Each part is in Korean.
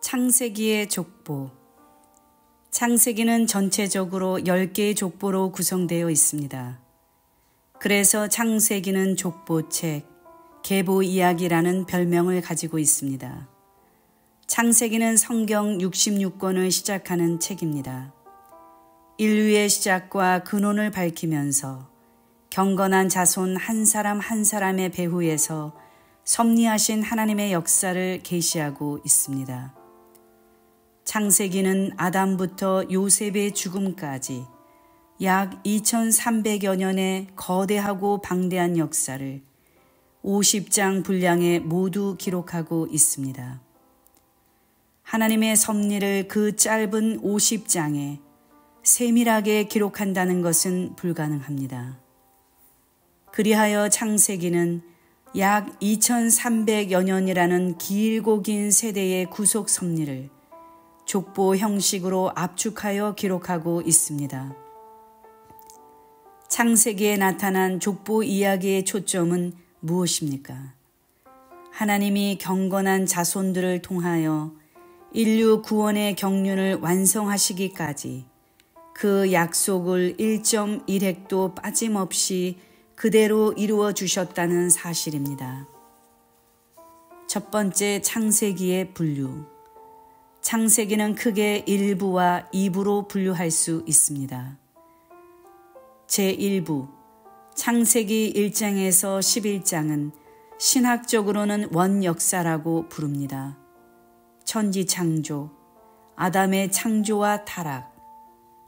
창세기의 족보. 창세기는 전체적으로 10개의 족보로 구성되어 있습니다. 그래서 창세기는 족보책, 계보이야기라는 별명을 가지고 있습니다. 창세기는 성경 66권을 시작하는 책입니다. 인류의 시작과 근원을 밝히면서 경건한 자손 한 사람 한 사람의 배후에서 섭리하신 하나님의 역사를 계시하고 있습니다. 창세기는 아담부터 요셉의 죽음까지 약 2300여 년의 거대하고 방대한 역사를 50장 분량에 모두 기록하고 있습니다. 하나님의 섭리를 그 짧은 50장에 세밀하게 기록한다는 것은 불가능합니다. 그리하여 창세기는 약 2300여 년이라는 길고 긴 세대의 구속 섭리를 족보 형식으로 압축하여 기록하고 있습니다. 창세기에 나타난 족보 이야기의 초점은 무엇입니까? 하나님이 경건한 자손들을 통하여 인류 구원의 경륜을 완성하시기까지 그 약속을 1.1획도 빠짐없이 그대로 이루어 주셨다는 사실입니다. 첫 번째, 창세기의 분류. 창세기는 크게 1부와 2부로 분류할 수 있습니다. 제1부, 창세기 1장에서 11장은 신학적으로는 원역사라고 부릅니다. 천지 창조, 아담의 창조와 타락,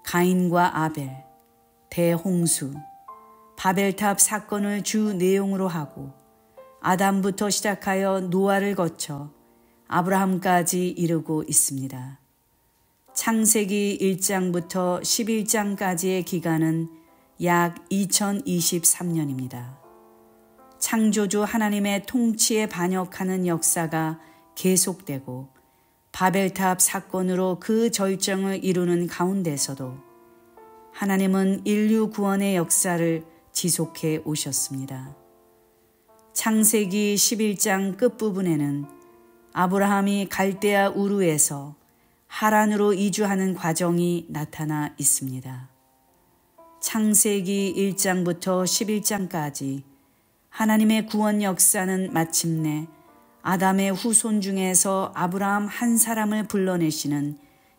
가인과 아벨, 대홍수, 바벨탑 사건을 주 내용으로 하고 아담부터 시작하여 노아를 거쳐 아브라함까지 이르고 있습니다. 창세기 1장부터 11장까지의 기간은 약 2023년입니다. 창조주 하나님의 통치에 반역하는 역사가 계속되고 바벨탑 사건으로 그 절정을 이루는 가운데서도 하나님은 인류 구원의 역사를 지속해 오셨습니다. 창세기 11장 끝부분에는 아브라함이 갈대아 우르에서 하란으로 이주하는 과정이 나타나 있습니다. 창세기 1장부터 11장까지 하나님의 구원 역사는 마침내 아담의 후손 중에서 아브라함 한 사람을 불러내시는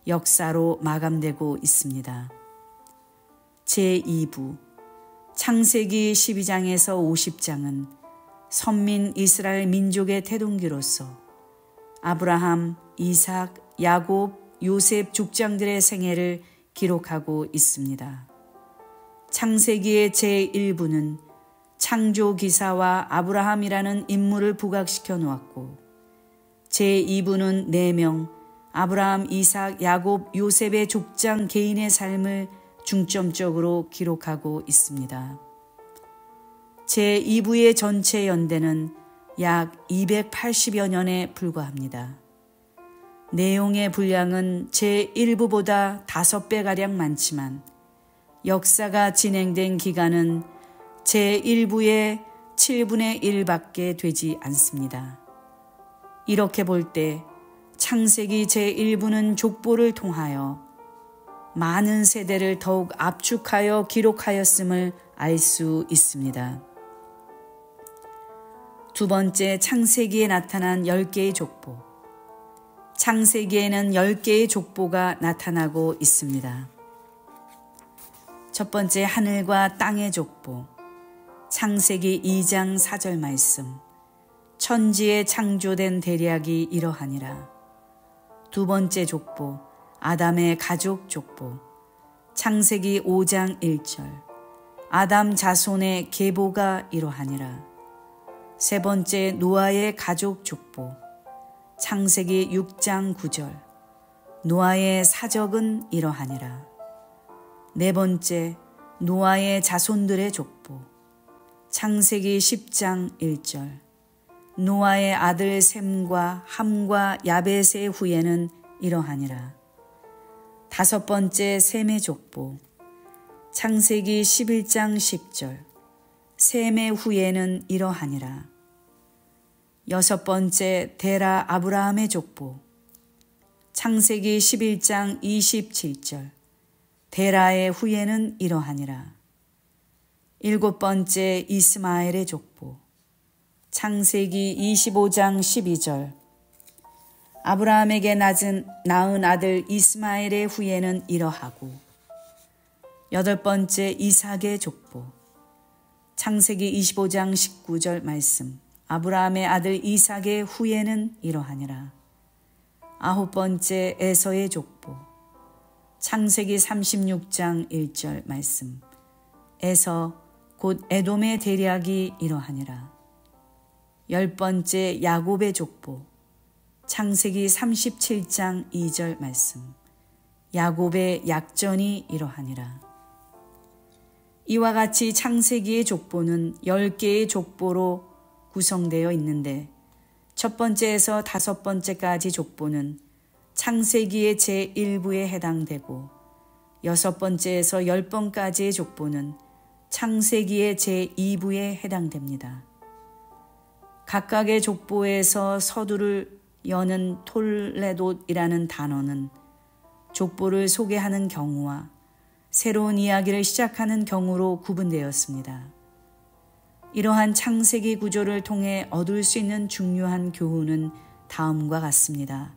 역사로 마감되고 있습니다. 제2부, 창세기 12장에서 50장은 선민 이스라엘 민족의 태동기로서 아브라함, 이삭, 야곱, 요셉 족장들의 생애를 기록하고 있습니다. 창세기의 제1부는 창조 기사와 아브라함이라는 인물을 부각시켜 놓았고 제2부는 4명 아브라함, 이삭, 야곱, 요셉의 족장 개인의 삶을 중점적으로 기록하고 있습니다. 제2부의 전체 연대는 약 280여 년에 불과합니다. 내용의 분량은 제1부보다 5배가량 많지만 역사가 진행된 기간은 제1부의 7분의 1밖에 되지 않습니다. 이렇게 볼 때 창세기 제1부는 족보를 통하여 많은 세대를 더욱 압축하여 기록하였음을 알 수 있습니다. 두 번째, 창세기에 나타난 10개의 족보. 창세기에는 10개의 족보가 나타나고 있습니다. 첫 번째, 하늘과 땅의 족보. 창세기 2장 4절 말씀. 천지에 창조된 대략이 이러하니라. 두 번째 족보, 아담의 가족 족보. 창세기 5장 1절. 아담 자손의 계보가 이러하니라. 세 번째, 노아의 가족 족보. 창세기 6장 9절. 노아의 사적은 이러하니라. 네 번째, 노아의 자손들의 족보. 창세기 10장 1절. 노아의 아들 셈과 함과 야벳의 후예는 이러하니라. 다섯 번째, 셈의 족보. 창세기 11장 10절. 셈의 후예는 이러하니라. 여섯 번째, 데라 아브라함의 족보. 창세기 11장 27절. 데라의 후예는 이러하니라. 일곱 번째 이스마엘의 족보. 창세기 25장 12절. 아브라함에게 낳은 아들 이스마엘의 후예는 이러하고. 여덟 번째 이삭의 족보. 창세기 25장 19절 말씀. 아브라함의 아들 이삭의 후예는 이러하니라. 아홉 번째 에서의 족보. 창세기 36장 1절 말씀. 에서 곧 에돔의 대략이 이러하니라. 열 번째 야곱의 족보. 창세기 37장 2절 말씀. 야곱의 약전이 이러하니라. 이와 같이 창세기의 족보는 10개의 족보로 구성되어 있는데 첫 번째에서 다섯 번째까지 족보는 창세기의 제1부에 해당되고 여섯 번째에서 10번까지의 족보는 창세기의 제2부에 해당됩니다. 각각의 족보에서 서두를 여는 톨레돗이라는 단어는 족보를 소개하는 경우와 새로운 이야기를 시작하는 경우로 구분되었습니다. 이러한 창세기 구조를 통해 얻을 수 있는 중요한 교훈은 다음과 같습니다.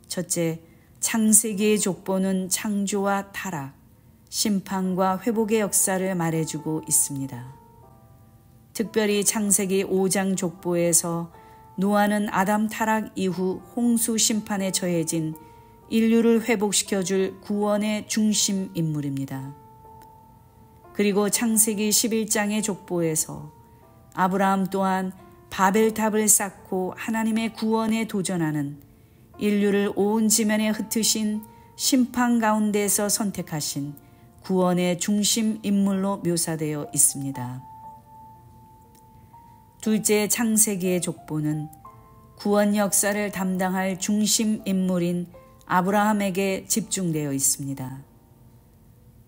첫째, 창세기의 족보는 창조와 타락, 심판과 회복의 역사를 말해주고 있습니다. 특별히 창세기 5장 족보에서 노아는 아담 타락 이후 홍수 심판에 처해진 인류를 회복시켜줄 구원의 중심 인물입니다. 그리고 창세기 11장의 족보에서 아브라함 또한 바벨탑을 쌓고 하나님의 구원에 도전하는 인류를 온 지면에 흩으신 심판 가운데서 선택하신 구원의 중심 인물로 묘사되어 있습니다. 둘째, 창세기의 족보는 구원 역사를 담당할 중심 인물인 아브라함에게 집중되어 있습니다.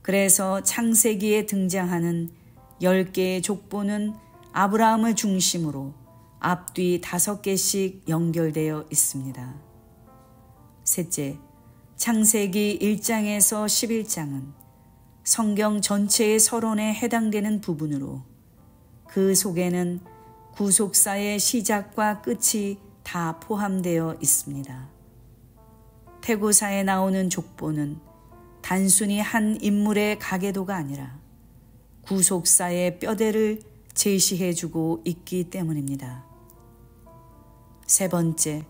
그래서 창세기에 등장하는 10개의 족보는 아브라함을 중심으로 앞뒤 5개씩 연결되어 있습니다. 셋째, 창세기 1장에서 11장은 성경 전체의 서론에 해당되는 부분으로 그 속에는 구속사의 시작과 끝이 다 포함되어 있습니다. 태고사에 나오는 족보는 단순히 한 인물의 가계도가 아니라 구속사의 뼈대를 제시해주고 있기 때문입니다. 세 번째,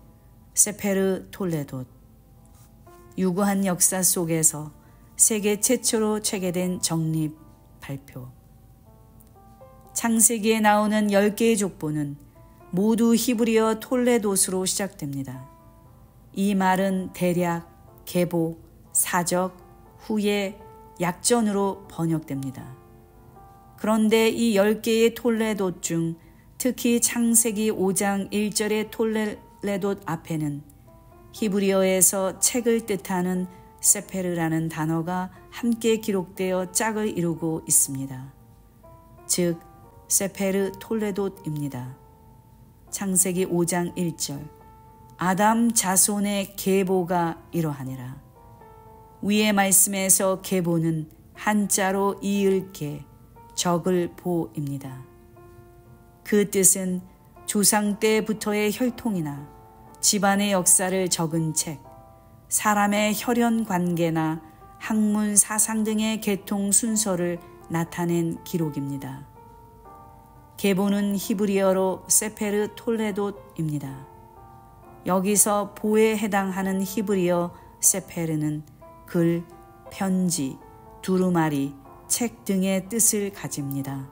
세페르 톨레돗. 유구한 역사 속에서 세계 최초로 체계된 정립 발표. 창세기에 나오는 10개의 족보는 모두 히브리어 톨레돗으로 시작됩니다. 이 말은 대략, 계보, 사적, 후예, 약전으로 번역됩니다. 그런데 이 10개의 톨레돗 중 특히 창세기 5장 1절의 톨레돗 앞에는 히브리어에서 책을 뜻하는 세페르라는 단어가 함께 기록되어 짝을 이루고 있습니다. 즉 세페르 톨레돗입니다. 창세기 5장 1절. 아담 자손의 계보가 이러하니라. 위의 말씀에서 계보는 한자로 이을 계, 적을 보입니다. 그 뜻은 조상 때부터의 혈통이나 집안의 역사를 적은 책, 사람의 혈연 관계나 학문 사상 등의 계통 순서를 나타낸 기록입니다. 계보는 히브리어로 세페르 톨레돗입니다. 여기서 보에 해당하는 히브리어 세페르는 글, 편지, 두루마리, 책 등의 뜻을 가집니다.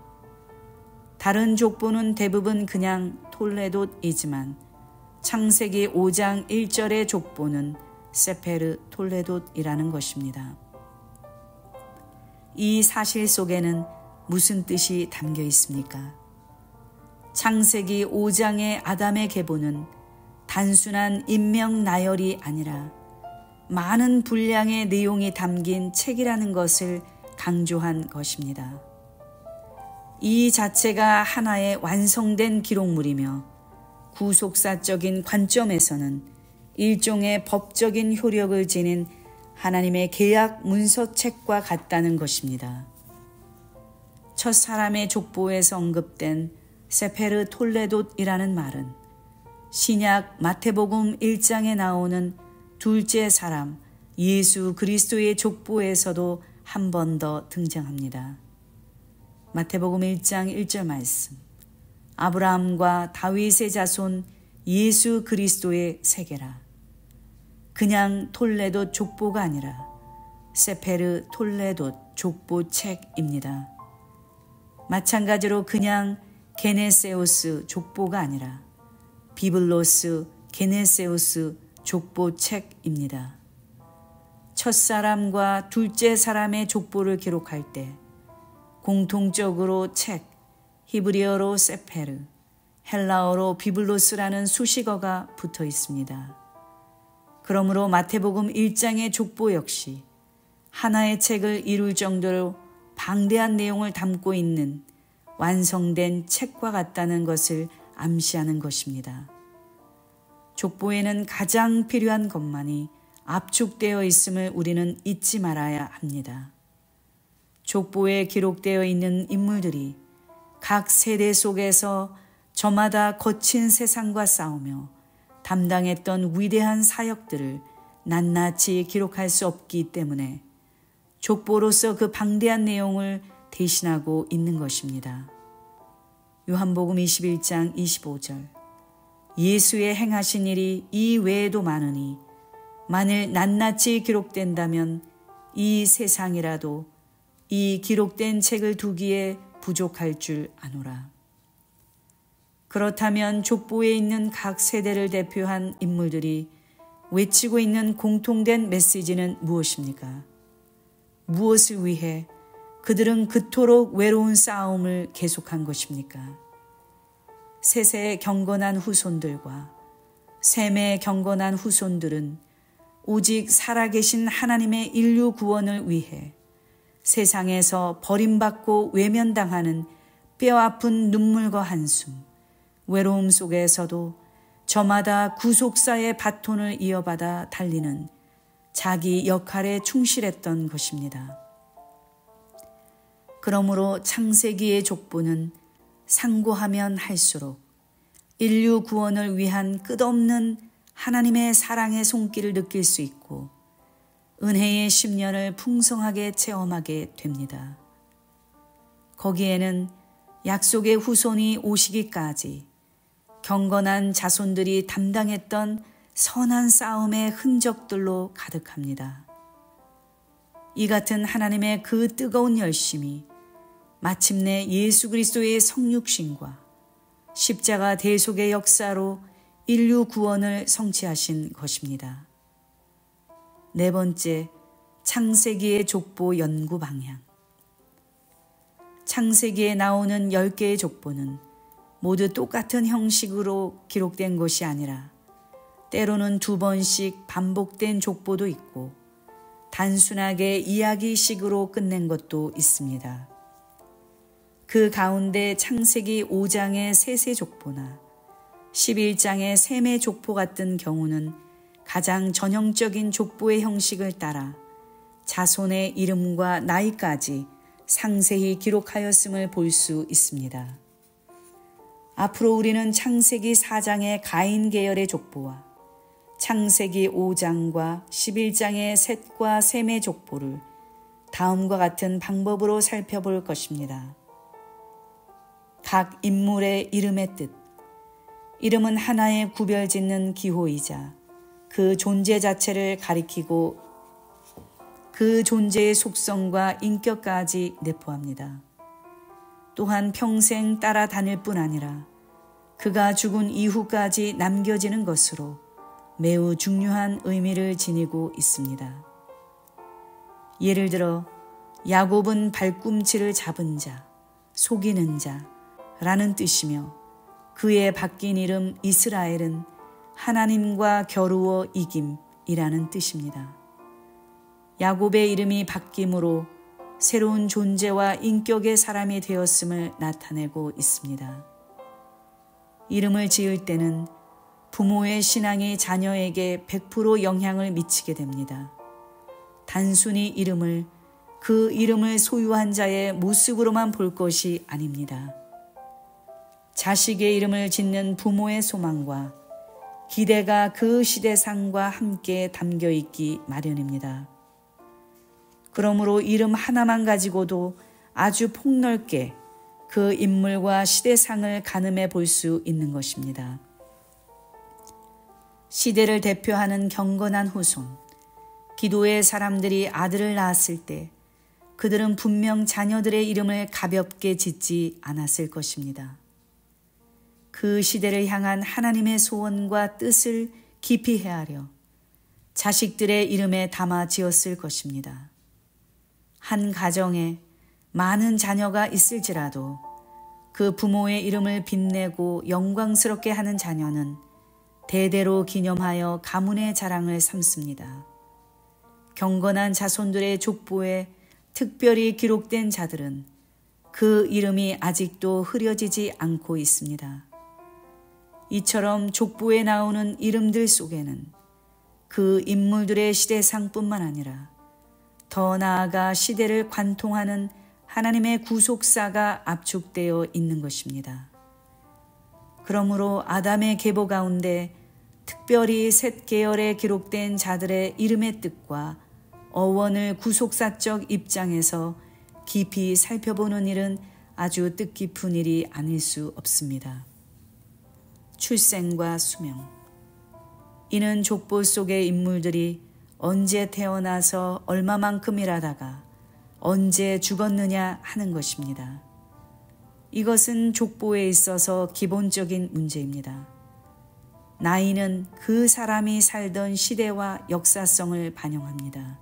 다른 족보는 대부분 그냥 톨레돗이지만 창세기 5장 1절의 족보는 세페르 톨레돗이라는 것입니다. 이 사실 속에는 무슨 뜻이 담겨 있습니까? 창세기 5장의 아담의 계보는 단순한 인명 나열이 아니라 많은 분량의 내용이 담긴 책이라는 것을 강조한 것입니다. 이 자체가 하나의 완성된 기록물이며 구속사적인 관점에서는 일종의 법적인 효력을 지닌 하나님의 계약 문서책과 같다는 것입니다. 첫 사람의 족보에서 언급된 세페르 톨레돗이라는 말은 신약 마태복음 1장에 나오는 둘째 사람 예수 그리스도의 족보에서도 한 번 더 등장합니다. 마태복음 1장 1절 말씀. 아브라함과 다윗의 자손 예수 그리스도의 세계라. 그냥 톨레돗 족보가 아니라 세페르 톨레돗 족보책입니다. 마찬가지로 그냥 게네세우스 족보가 아니라 비블로스 게네세우스 족보책입니다. 첫사람과 둘째 사람의 족보를 기록할 때 공통적으로 책, 히브리어로 세페르, 헬라어로 비블로스라는 수식어가 붙어 있습니다. 그러므로 마태복음 1장의 족보 역시 하나의 책을 이룰 정도로 방대한 내용을 담고 있는 완성된 책과 같다는 것을 암시하는 것입니다. 족보에는 가장 필요한 것만이 압축되어 있음을 우리는 잊지 말아야 합니다. 족보에 기록되어 있는 인물들이 각 세대 속에서 저마다 거친 세상과 싸우며 담당했던 위대한 사역들을 낱낱이 기록할 수 없기 때문에 족보로서 그 방대한 내용을 대신하고 있는 것입니다. 요한복음 21장 25절. 예수의 행하신 일이 이 외에도 많으니 만일 낱낱이 기록된다면 이 세상이라도 이 기록된 책을 두기에 부족할 줄 아노라. 그렇다면 족보에 있는 각 세대를 대표한 인물들이 외치고 있는 공통된 메시지는 무엇입니까? 무엇을 위해 그들은 그토록 외로운 싸움을 계속한 것입니까? 셋의 경건한 후손들과 셈의 경건한 후손들은 오직 살아계신 하나님의 인류 구원을 위해 세상에서 버림받고 외면당하는 뼈아픈 눈물과 한숨, 외로움 속에서도 저마다 구속사의 바톤을 이어받아 달리는 자기 역할에 충실했던 것입니다. 그러므로 창세기의 족보는 상고하면 할수록 인류 구원을 위한 끝없는 하나님의 사랑의 손길을 느낄 수 있고 은혜의 10년을 풍성하게 체험하게 됩니다. 거기에는 약속의 후손이 오시기까지 경건한 자손들이 담당했던 선한 싸움의 흔적들로 가득합니다. 이 같은 하나님의 그 뜨거운 열심이 마침내 예수 그리스도의 성육신과 십자가 대속의 역사로 인류 구원을 성취하신 것입니다. 네 번째, 창세기의 족보 연구 방향. 창세기에 나오는 10개의 족보는 모두 똑같은 형식으로 기록된 것이 아니라 때로는 2번씩 반복된 족보도 있고 단순하게 이야기식으로 끝낸 것도 있습니다. 그 가운데 창세기 5장의 셋의 족보나 11장의 셈의 족보 같은 경우는 가장 전형적인 족보의 형식을 따라 자손의 이름과 나이까지 상세히 기록하였음을 볼 수 있습니다. 앞으로 우리는 창세기 4장의 가인 계열의 족보와 창세기 5장과 11장의 셋과 셈의 족보를 다음과 같은 방법으로 살펴볼 것입니다. 각 인물의 이름의 뜻. 이름은 하나의 구별짓는 기호이자 그 존재 자체를 가리키고 그 존재의 속성과 인격까지 내포합니다. 또한 평생 따라다닐 뿐 아니라 그가 죽은 이후까지 남겨지는 것으로 매우 중요한 의미를 지니고 있습니다. 예를 들어 야곱은 발꿈치를 잡은 자, 속이는 자라는 뜻이며 그의 바뀐 이름 이스라엘은 하나님과 겨루어 이김이라는 뜻입니다. 야곱의 이름이 바뀜으로 새로운 존재와 인격의 사람이 되었음을 나타내고 있습니다. 이름을 지을 때는 부모의 신앙이 자녀에게 100% 영향을 미치게 됩니다. 단순히 이름을, 그 이름을 소유한 자의 모습으로만 볼 것이 아닙니다. 자식의 이름을 짓는 부모의 소망과 기대가 그 시대상과 함께 담겨 있기 마련입니다. 그러므로 이름 하나만 가지고도 아주 폭넓게 그 인물과 시대상을 가늠해 볼 수 있는 것입니다. 시대를 대표하는 경건한 후손, 기도의 사람들이 아들을 낳았을 때 그들은 분명 자녀들의 이름을 가볍게 짓지 않았을 것입니다. 그 시대를 향한 하나님의 소원과 뜻을 깊이 헤아려 자식들의 이름에 담아 지었을 것입니다. 한 가정에 많은 자녀가 있을지라도 그 부모의 이름을 빛내고 영광스럽게 하는 자녀는 대대로 기념하여 가문의 자랑을 삼습니다. 경건한 자손들의 족보에 특별히 기록된 자들은 그 이름이 아직도 흐려지지 않고 있습니다. 이처럼 족보에 나오는 이름들 속에는 그 인물들의 시대상뿐만 아니라 더 나아가 시대를 관통하는 하나님의 구속사가 압축되어 있는 것입니다. 그러므로 아담의 계보 가운데 특별히 셋 계열에 기록된 자들의 이름의 뜻과 어원을 구속사적 입장에서 깊이 살펴보는 일은 아주 뜻깊은 일이 아닐 수 없습니다. 출생과 수명. 이는 족보 속의 인물들이 언제 태어나서 얼마만큼이라다가 언제 죽었느냐 하는 것입니다. 이것은 족보에 있어서 기본적인 문제입니다. 나이는 그 사람이 살던 시대와 역사성을 반영합니다.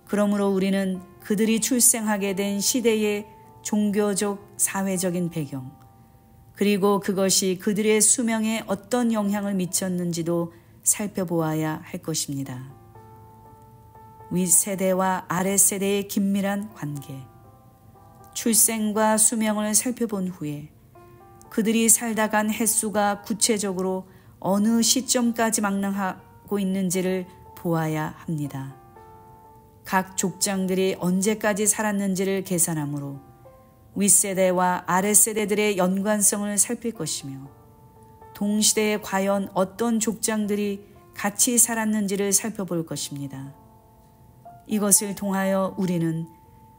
그러므로 우리는 그들이 출생하게 된 시대의 종교적, 사회적인 배경, 그리고 그것이 그들의 수명에 어떤 영향을 미쳤는지도 살펴보아야 할 것입니다. 윗세대와 아랫세대의 긴밀한 관계, 출생과 수명을 살펴본 후에 그들이 살다 간 횟수가 구체적으로 어느 시점까지 망라하고 있는지를 보아야 합니다. 각 족장들이 언제까지 살았는지를 계산하므로 윗세대와 아랫세대들의 연관성을 살필 것이며 동시대에 과연 어떤 족장들이 같이 살았는지를 살펴볼 것입니다. 이것을 통하여 우리는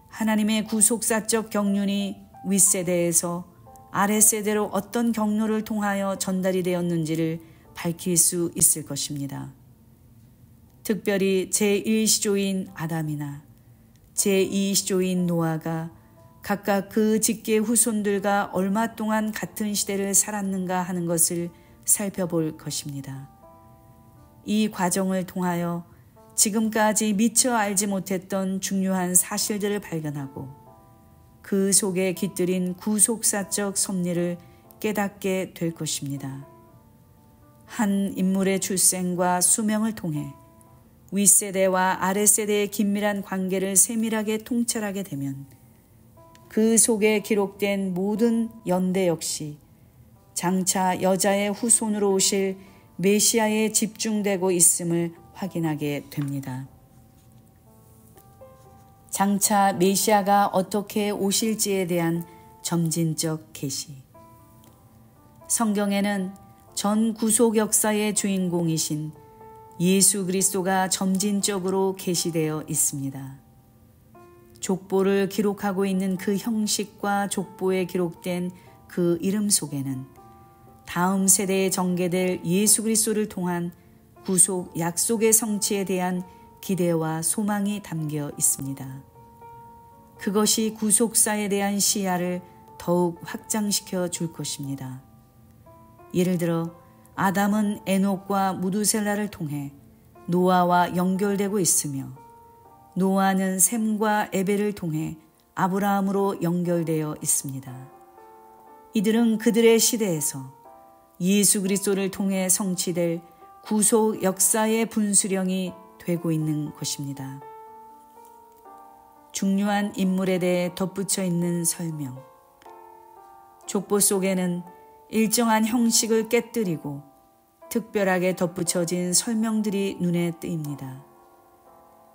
하나님의 구속사적 경륜이 윗세대에서 아랫세대로 어떤 경로를 통하여 전달이 되었는지를 밝힐 수 있을 것입니다. 특별히 제1시조인 아담이나 제2시조인 노아가 각각 그 직계의 후손들과 얼마 동안 같은 시대를 살았는가 하는 것을 살펴볼 것입니다. 이 과정을 통하여 지금까지 미처 알지 못했던 중요한 사실들을 발견하고 그 속에 깃들인 구속사적 섭리를 깨닫게 될 것입니다. 한 인물의 출생과 수명을 통해 윗세대와 아랫세대의 긴밀한 관계를 세밀하게 통찰하게 되면 그 속에 기록된 모든 연대 역시 장차 여자의 후손으로 오실 메시아에 집중되고 있음을 확인하게 됩니다. 장차 메시아가 어떻게 오실지에 대한 점진적 계시. 성경에는 전 구속 역사의 주인공이신 예수 그리스도가 점진적으로 계시되어 있습니다. 족보를 기록하고 있는 그 형식과 족보에 기록된 그 이름 속에는 다음 세대에 전개될 예수 그리스도를 통한 구속 약속의 성취에 대한 기대와 소망이 담겨 있습니다. 그것이 구속사에 대한 시야를 더욱 확장시켜 줄 것입니다. 예를 들어 아담은 에녹과 무두셀라를 통해 노아와 연결되고 있으며 노아는 셈과 에벨을 통해 아브라함으로 연결되어 있습니다. 이들은 그들의 시대에서 예수 그리스도를 통해 성취될 구속 역사의 분수령이 되고 있는 것입니다. 중요한 인물에 대해 덧붙여 있는 설명. 족보 속에는 일정한 형식을 깨뜨리고 특별하게 덧붙여진 설명들이 눈에 띄입니다.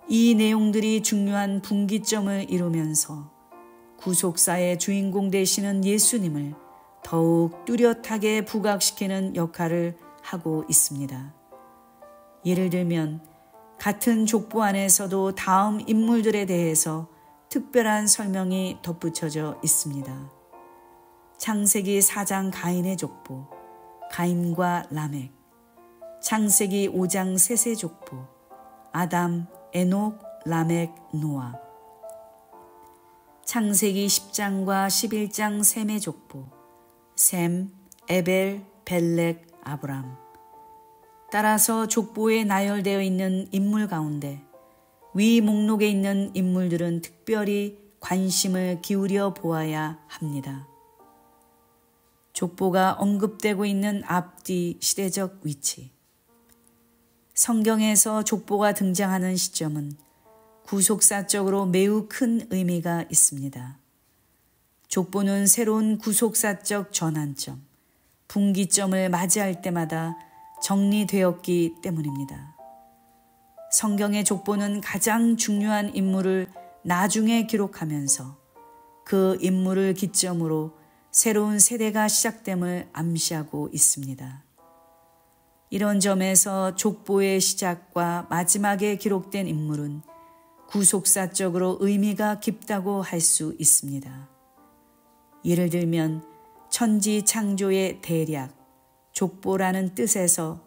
이 내용들이 중요한 분기점을 이루면서 구속사의 주인공 되시는 예수님을 더욱 뚜렷하게 부각시키는 역할을 하고 있습니다. 예를 들면 같은 족보 안에서도 다음 인물들에 대해서 특별한 설명이 덧붙여져 있습니다. 창세기 4장 가인의 족보, 가인과 라멕, 창세기 5장 셋의 족보, 아담, 에녹, 라멕, 노아, 창세기 10장과 11장 셈의 족보, 셈, 에벨, 벨렉, 아브람. 따라서 족보에 나열되어 있는 인물 가운데 위 목록에 있는 인물들은 특별히 관심을 기울여 보아야 합니다. 족보가 언급되고 있는 앞뒤 시대적 위치. 성경에서 족보가 등장하는 시점은 구속사적으로 매우 큰 의미가 있습니다. 족보는 새로운 구속사적 전환점, 분기점을 맞이할 때마다 정리되었기 때문입니다. 성경의 족보는 가장 중요한 인물을 나중에 기록하면서 그 인물을 기점으로 새로운 세대가 시작됨을 암시하고 있습니다. 이런 점에서 족보의 시작과 마지막에 기록된 인물은 구속사적으로 의미가 깊다고 할 수 있습니다. 예를 들면 천지 창조의 대략, 족보라는 뜻에서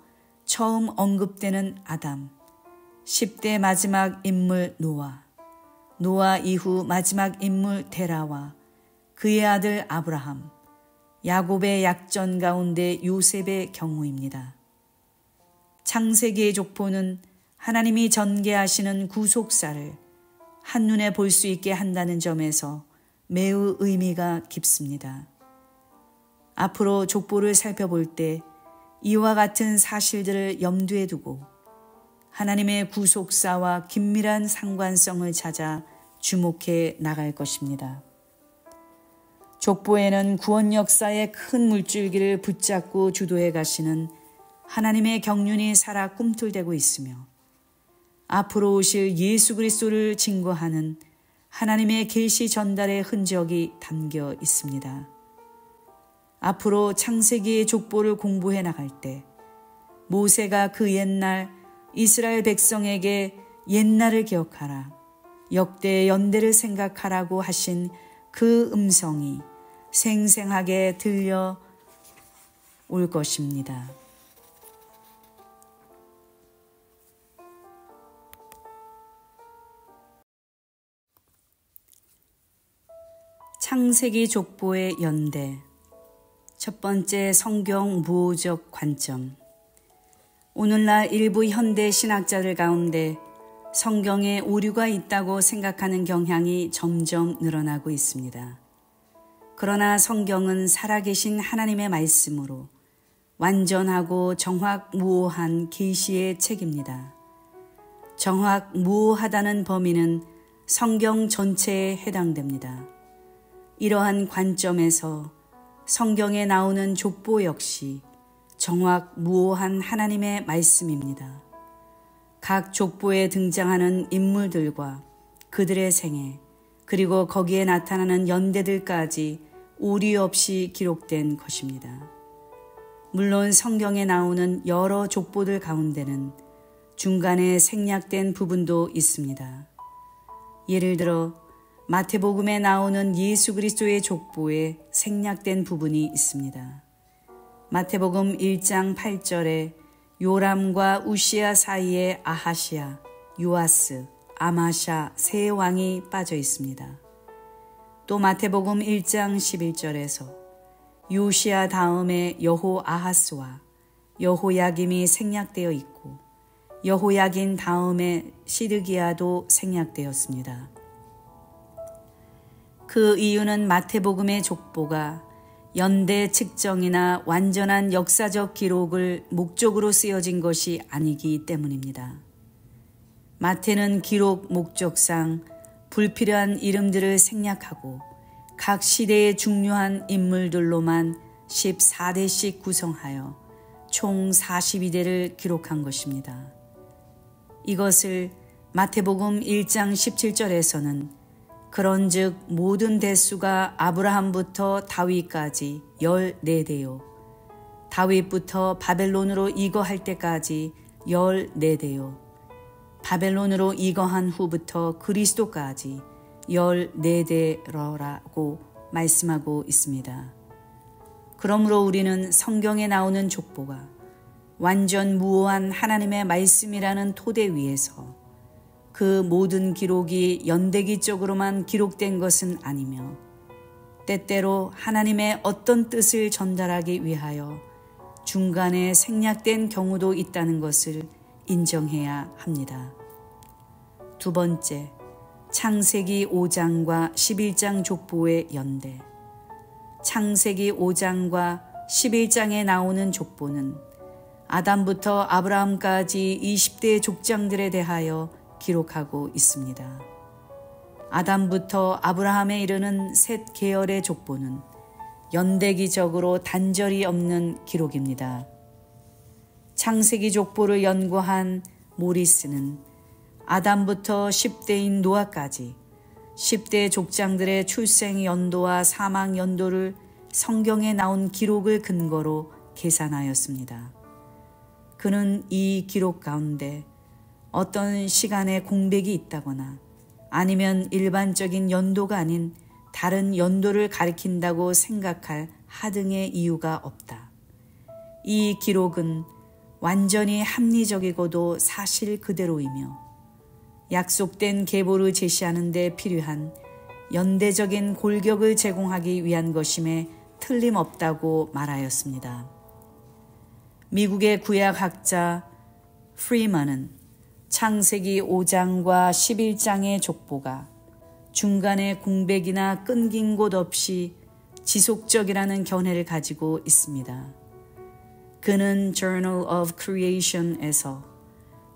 처음 언급되는 아담, 10대 마지막 인물 노아, 노아 이후 마지막 인물 데라와 그의 아들 아브라함, 야곱의 약전 가운데 요셉의 경우입니다. 창세기의 족보는 하나님이 전개하시는 구속사를 한눈에 볼 수 있게 한다는 점에서 매우 의미가 깊습니다. 앞으로 족보를 살펴볼 때 이와 같은 사실들을 염두에 두고 하나님의 구속사와 긴밀한 상관성을 찾아 주목해 나갈 것입니다. 족보에는 구원 역사의 큰 물줄기를 붙잡고 주도해 가시는 하나님의 경륜이 살아 꿈틀대고 있으며 앞으로 오실 예수 그리스도를 증거하는 하나님의 계시 전달의 흔적이 담겨 있습니다. 앞으로 창세기의 족보를 공부해 나갈 때 모세가 그 옛날 이스라엘 백성에게 옛날을 기억하라, 역대의 연대를 생각하라고 하신 그 음성이 생생하게 들려올 것입니다. 창세기 족보의 연대. 첫 번째, 성경 무호적 관점. 오늘날 일부 현대 신학자들 가운데 성경에 오류가 있다고 생각하는 경향이 점점 늘어나고 있습니다. 그러나 성경은 살아계신 하나님의 말씀으로 완전하고 정확무오한 계시의 책입니다. 정확무오하다는 범위는 성경 전체에 해당됩니다. 이러한 관점에서 성경에 나오는 족보 역시 정확무오한 하나님의 말씀입니다. 각 족보에 등장하는 인물들과 그들의 생애, 그리고 거기에 나타나는 연대들까지 오류 없이 기록된 것입니다. 물론 성경에 나오는 여러 족보들 가운데는 중간에 생략된 부분도 있습니다. 예를 들어 마태복음에 나오는 예수 그리스도의 족보에 생략된 부분이 있습니다. 마태복음 1장 8절에 요람과 우시야 사이에 아하시야, 요아스, 아마샤 세 왕이 빠져 있습니다. 또 마태복음 1장 11절에서 요시야 다음에 여호아하스와 여호야김이 생략되어 있고 여호야긴 다음에 시드기야도 생략되었습니다. 그 이유는 마태복음의 족보가 연대 측정이나 완전한 역사적 기록을 목적으로 쓰여진 것이 아니기 때문입니다. 마태는 기록 목적상 불필요한 이름들을 생략하고 각 시대의 중요한 인물들로만 14대씩 구성하여 총 42대를 기록한 것입니다. 이것을 마태복음 1장 17절에서는 그런즉 모든 대수가 아브라함부터 다윗까지 14대요. 다윗부터 바벨론으로 이거할 때까지 14대요. 바벨론으로 이거한 후부터 그리스도까지 14대라고 말씀하고 있습니다. 그러므로 우리는 성경에 나오는 족보가 완전 무오한 하나님의 말씀이라는 토대 위에서 그 모든 기록이 연대기적으로만 기록된 것은 아니며 때때로 하나님의 어떤 뜻을 전달하기 위하여 중간에 생략된 경우도 있다는 것을 인정해야 합니다. 두 번째, 창세기 5장과 11장 족보의 연대. 창세기 5장과 11장에 나오는 족보는 아담부터 아브라함까지 20대 족장들에 대하여 기록하고 있습니다. 아담부터 아브라함에 이르는 셋 계열의 족보는 연대기적으로 단절이 없는 기록입니다. 창세기 족보를 연구한 모리스는 아담부터 10대인 노아까지 10대 족장들의 출생 연도와 사망 연도를 성경에 나온 기록을 근거로 계산하였습니다. 그는 이 기록 가운데 어떤 시간에 공백이 있다거나 아니면 일반적인 연도가 아닌 다른 연도를 가리킨다고 생각할 하등의 이유가 없다. 이 기록은 완전히 합리적이고도 사실 그대로이며 약속된 계보를 제시하는 데 필요한 연대적인 골격을 제공하기 위한 것임에 틀림없다고 말하였습니다. 미국의 구약학자 프리먼은 창세기 5장과 11장의 족보가 중간에 공백이나 끊긴 곳 없이 지속적이라는 견해를 가지고 있습니다. 그는 Journal of Creation에서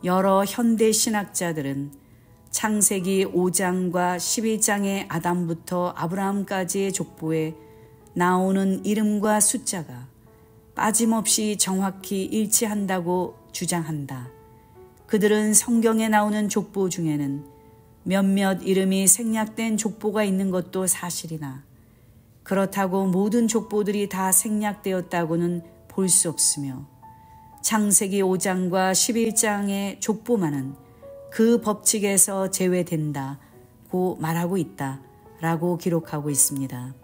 여러 현대 신학자들은 창세기 5장과 11장의 아담부터 아브라함까지의 족보에 나오는 이름과 숫자가 빠짐없이 정확히 일치한다고 주장한다. 그들은 성경에 나오는 족보 중에는 몇몇 이름이 생략된 족보가 있는 것도 사실이나 그렇다고 모든 족보들이 다 생략되었다고는 볼 수 없으며 창세기 5장과 11장의 족보만은 그 법칙에서 제외된다고 말하고 있다라고 기록하고 있습니다.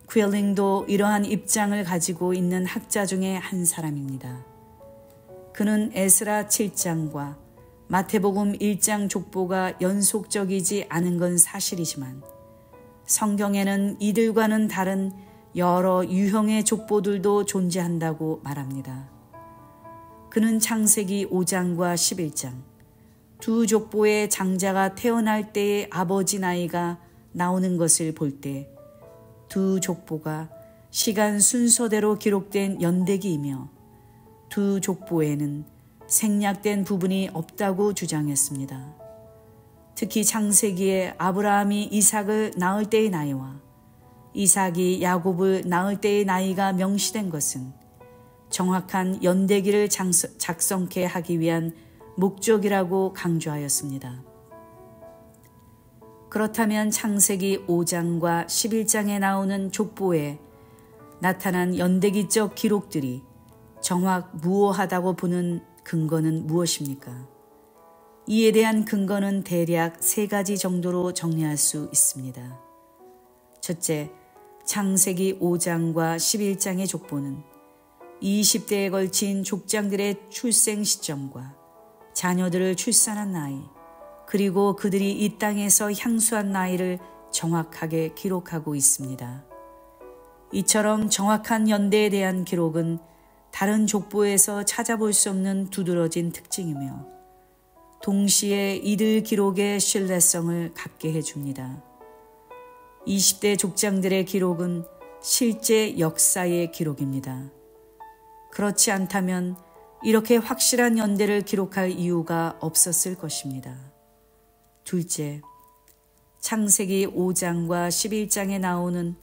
퀼링도 이러한 입장을 가지고 있는 학자 중에 한 사람입니다. 그는 에스라 7장과 마태복음 1장 족보가 연속적이지 않은 건 사실이지만 성경에는 이들과는 다른 여러 유형의 족보들도 존재한다고 말합니다. 그는 창세기 5장과 11장 두 족보의 장자가 태어날 때의 아버지 나이가 나오는 것을 볼 때 두 족보가 시간 순서대로 기록된 연대기이며 두 족보에는 생략된 부분이 없다고 주장했습니다. 특히 창세기에 아브라함이 이삭을 낳을 때의 나이와 이삭이 야곱을 낳을 때의 나이가 명시된 것은 정확한 연대기를 작성케 하기 위한 목적이라고 강조하였습니다. 그렇다면 창세기 5장과 11장에 나오는 족보에 나타난 연대기적 기록들이 정확 무오하다고 보는 근거는 무엇입니까? 이에 대한 근거는 대략 세 가지 정도로 정리할 수 있습니다. 첫째, 창세기 5장과 11장의 족보는 20대에 걸친 족장들의 출생 시점과 자녀들을 출산한 나이, 그리고 그들이 이 땅에서 향수한 나이를 정확하게 기록하고 있습니다. 이처럼 정확한 연대에 대한 기록은 다른 족보에서 찾아볼 수 없는 두드러진 특징이며 동시에 이들 기록의 신뢰성을 갖게 해줍니다. 20대 족장들의 기록은 실제 역사의 기록입니다. 그렇지 않다면 이렇게 확실한 연대를 기록할 이유가 없었을 것입니다. 둘째, 창세기 5장과 11장에 나오는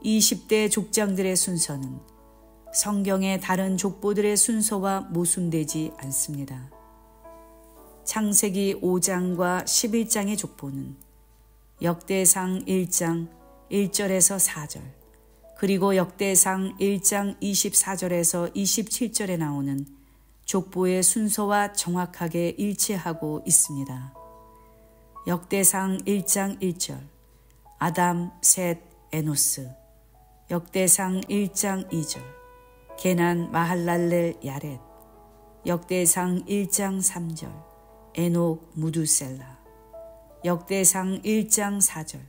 20대 족장들의 순서는 성경의 다른 족보들의 순서와 모순되지 않습니다. 창세기 5장과 11장의 족보는 역대상 1장 1절에서 4절, 그리고 역대상 1장 24절에서 27절에 나오는 족보의 순서와 정확하게 일치하고 있습니다. 역대상 1장 1절 아담, 셋, 에노스. 역대상 1장 2절 게난, 마할랄렐, 야렛. 역대상 1장 3절 에녹, 무두셀라. 역대상 1장 4절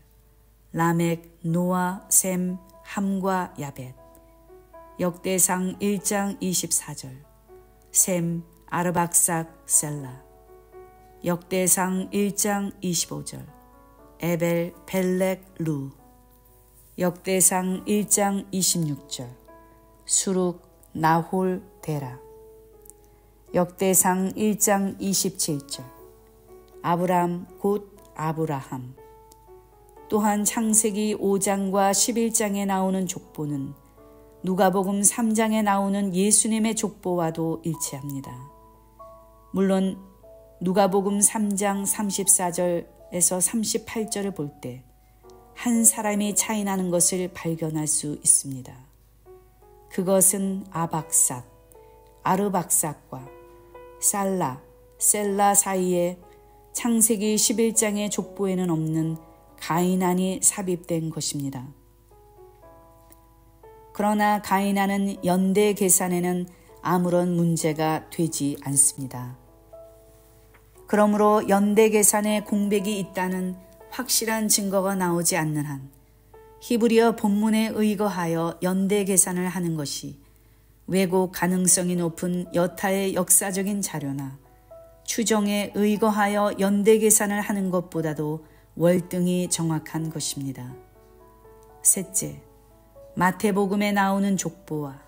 라멕, 노아, 셈, 함과 야벳. 역대상 1장 24절 셈, 아르박삭, 셀라. 역대상 1장 25절 에벨, 벨렉, 루. 역대상 1장 26절 수룩, 나홀, 데라. 역대상 1장 27절 아브람 곧 아브라함. 또한 창세기 5장과 11장에 나오는 족보는 누가복음 3장에 나오는 예수님의 족보와도 일치합니다. 물론 누가복음 3장 34절에서 38절을 볼 때 한 사람이 차이나는 것을 발견할 수 있습니다. 그것은 아박삭, 아르박삭과 살라, 셀라 사이에 창세기 11장의 족보에는 없는 가이난이 삽입된 것입니다. 그러나 가이난은 연대 계산에는 아무런 문제가 되지 않습니다. 그러므로 연대 계산에 공백이 있다는 확실한 증거가 나오지 않는 한 히브리어 본문에 의거하여 연대 계산을 하는 것이 왜곡 가능성이 높은 여타의 역사적인 자료나 추정에 의거하여 연대 계산을 하는 것보다도 월등히 정확한 것입니다. 셋째, 마태복음에 나오는 족보와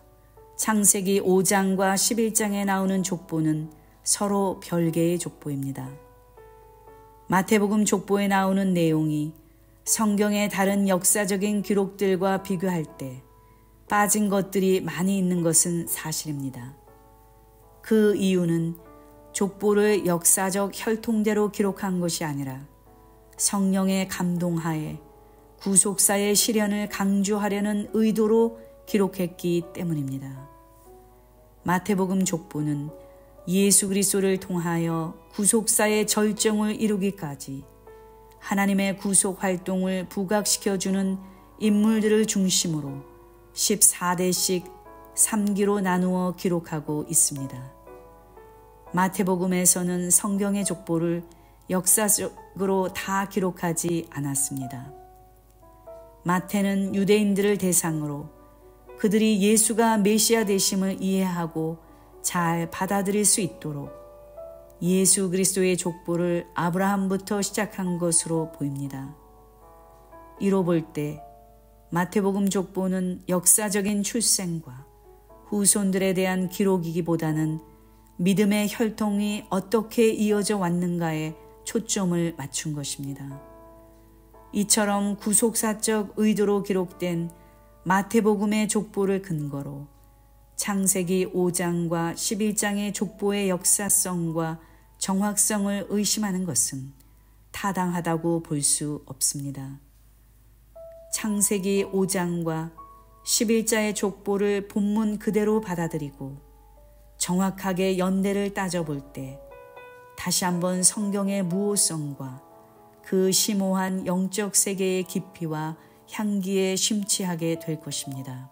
창세기 5장과 11장에 나오는 족보는 서로 별개의 족보입니다. 마태복음 족보에 나오는 내용이 성경의 다른 역사적인 기록들과 비교할 때 빠진 것들이 많이 있는 것은 사실입니다. 그 이유는 족보를 역사적 혈통대로 기록한 것이 아니라 성령의 감동하에 구속사의 실현을 강조하려는 의도로 기록했기 때문입니다. 마태복음 족보는 예수 그리스도를 통하여 구속사의 절정을 이루기까지 하나님의 구속 활동을 부각시켜주는 인물들을 중심으로 14대씩 3기로 나누어 기록하고 있습니다. 마태복음에서는 성경의 족보를 역사적으로 다 기록하지 않았습니다. 마태는 유대인들을 대상으로 그들이 예수가 메시아 되심을 이해하고 잘 받아들일 수 있도록 예수 그리스도의 족보를 아브라함부터 시작한 것으로 보입니다. 이로 볼 때 마태복음 족보는 역사적인 출생과 후손들에 대한 기록이기보다는 믿음의 혈통이 어떻게 이어져 왔는가에 초점을 맞춘 것입니다. 이처럼 구속사적 의도로 기록된 마태복음의 족보를 근거로 창세기 5장과 11장의 족보의 역사성과 정확성을 의심하는 것은 타당하다고 볼 수 없습니다. 창세기 5장과 11장의 족보를 본문 그대로 받아들이고 정확하게 연대를 따져볼 때 다시 한번 성경의 무오성과 그 심오한 영적 세계의 깊이와 향기에 심취하게 될 것입니다.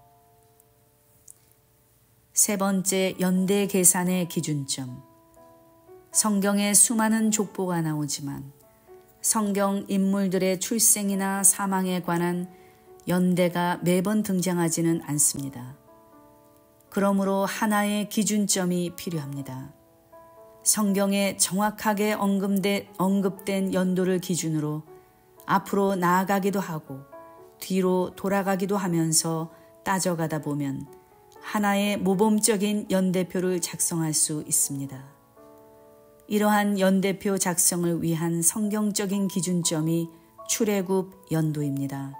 세 번째, 연대 계산의 기준점. 성경에 수많은 족보가 나오지만 성경 인물들의 출생이나 사망에 관한 연대가 매번 등장하지는 않습니다. 그러므로 하나의 기준점이 필요합니다. 성경에 정확하게 언급된 연도를 기준으로 앞으로 나아가기도 하고 뒤로 돌아가기도 하면서 따져가다 보면 하나의 모범적인 연대표를 작성할 수 있습니다. 이러한 연대표 작성을 위한 성경적인 기준점이 출애굽 연도입니다.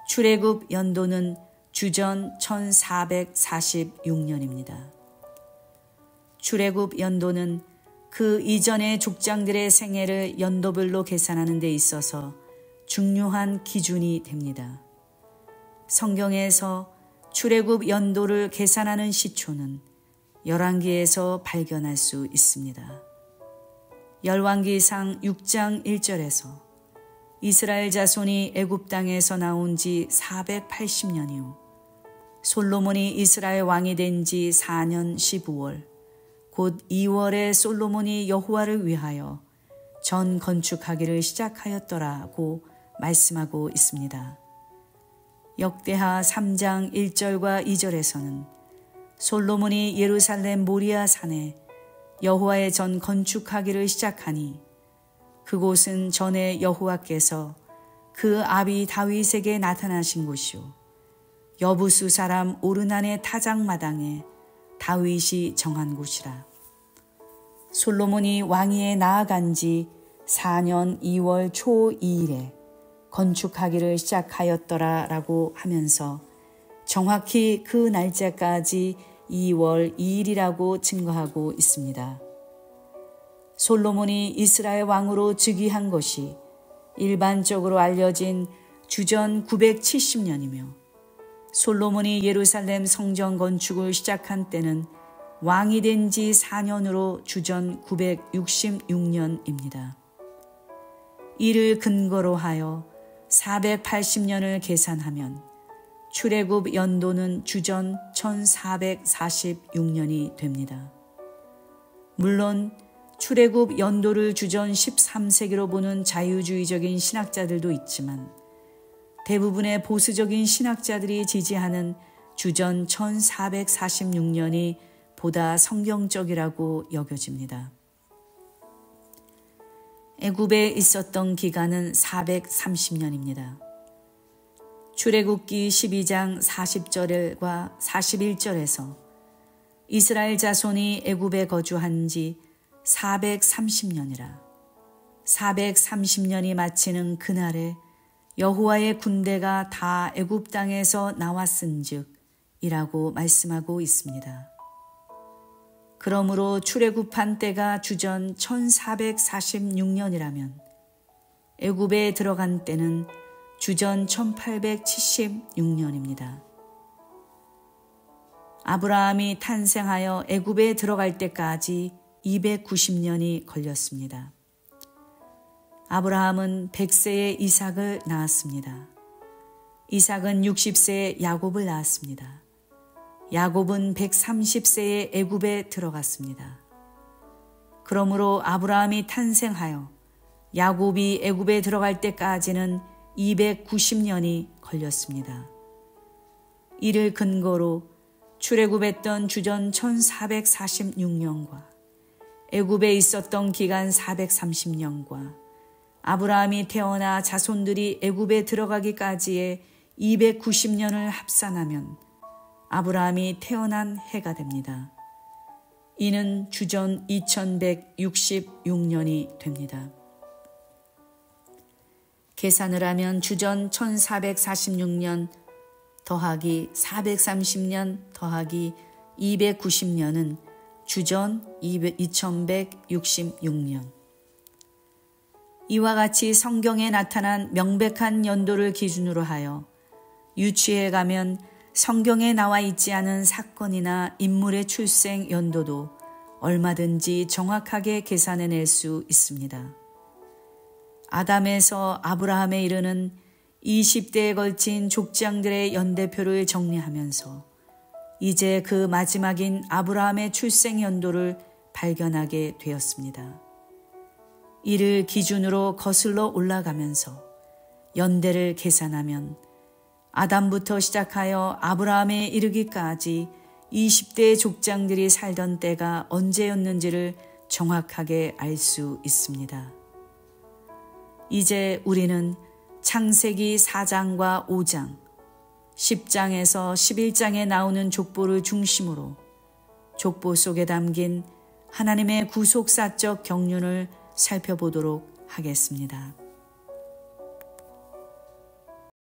출애굽 연도는 주전 1446년입니다. 출애굽 연도는 그 이전의 족장들의 생애를 연도별로 계산하는 데 있어서 중요한 기준이 됩니다. 성경에서 출애굽 연도를 계산하는 시초는 열왕기에서 발견할 수 있습니다. 열왕기상 6장 1절에서 이스라엘 자손이 애굽 땅에서 나온 지 480년 이후 솔로몬이 이스라엘 왕이 된 지 4년 15월 곧 2월에 솔로몬이 여호와를 위하여 전 건축하기를 시작하였더라고 말씀하고 있습니다. 역대하 3장 1절과 2절에서는 솔로몬이 예루살렘 모리아 산에 여호와의 전 건축하기를 시작하니 그곳은 전에 여호와께서 그 아비 다윗에게 나타나신 곳이요 여부수 사람 오르난의 타작마당에 다윗이 정한 곳이라. 솔로몬이 왕위에 나아간 지 4년 2월 초 2일에 건축하기를 시작하였더라 라고 하면서 정확히 그 날짜까지 2월 2일이라고 증거하고 있습니다. 솔로몬이 이스라엘 왕으로 즉위한 것이 일반적으로 알려진 주전 970년이며 솔로몬이 예루살렘 성전 건축을 시작한 때는 왕이 된 지 4년으로 주전 966년입니다. 이를 근거로 하여 480년을 계산하면 출애굽 연도는 주전 1446년이 됩니다. 물론 출애굽 연도를 주전 13세기로 보는 자유주의적인 신학자들도 있지만 대부분의 보수적인 신학자들이 지지하는 주전 1446년이 보다 성경적이라고 여겨집니다. 애굽에 있었던 기간은 430년입니다. 출애굽기 12장 40절과 41절에서 이스라엘 자손이 애굽에 거주한 지 430년이라 430년이 마치는 그날에 여호와의 군대가 다 애굽 땅에서 나왔은즉 이라고 말씀하고 있습니다. 그러므로 출애굽한 때가 주전 1446년이라면 애굽에 들어간 때는 주전 1876년입니다. 아브라함이 탄생하여 애굽에 들어갈 때까지 290년이 걸렸습니다. 아브라함은 100세에 이삭을 낳았습니다. 이삭은 60세에 야곱을 낳았습니다. 야곱은 130세에 애굽에 들어갔습니다. 그러므로 아브라함이 탄생하여 야곱이 애굽에 들어갈 때까지는 290년이 걸렸습니다. 이를 근거로 출애굽했던 주전 1446년과 애굽에 있었던 기간 430년과 아브라함이 태어나 자손들이 애굽에 들어가기까지의 290년을 합산하면 아브라함이 태어난 해가 됩니다. 이는 주전 2166년이 됩니다. 계산을 하면 주전 1446년 더하기 430년 더하기 290년은 주전 2166년. 이와 같이 성경에 나타난 명백한 연도를 기준으로 하여 유추해 가면 성경에 나와 있지 않은 사건이나 인물의 출생 연도도 얼마든지 정확하게 계산해낼 수 있습니다. 아담에서 아브라함에 이르는 20대에 걸친 족장들의 연대표를 정리하면서 이제 그 마지막인 아브라함의 출생 연도를 발견하게 되었습니다. 이를 기준으로 거슬러 올라가면서 연대를 계산하면 아담부터 시작하여 아브라함에 이르기까지 20대의 족장들이 살던 때가 언제였는지를 정확하게 알 수 있습니다. 이제 우리는 창세기 4장과 5장, 10장에서 11장에 나오는 족보를 중심으로 족보 속에 담긴 하나님의 구속사적 경륜을 살펴보도록 하겠습니다.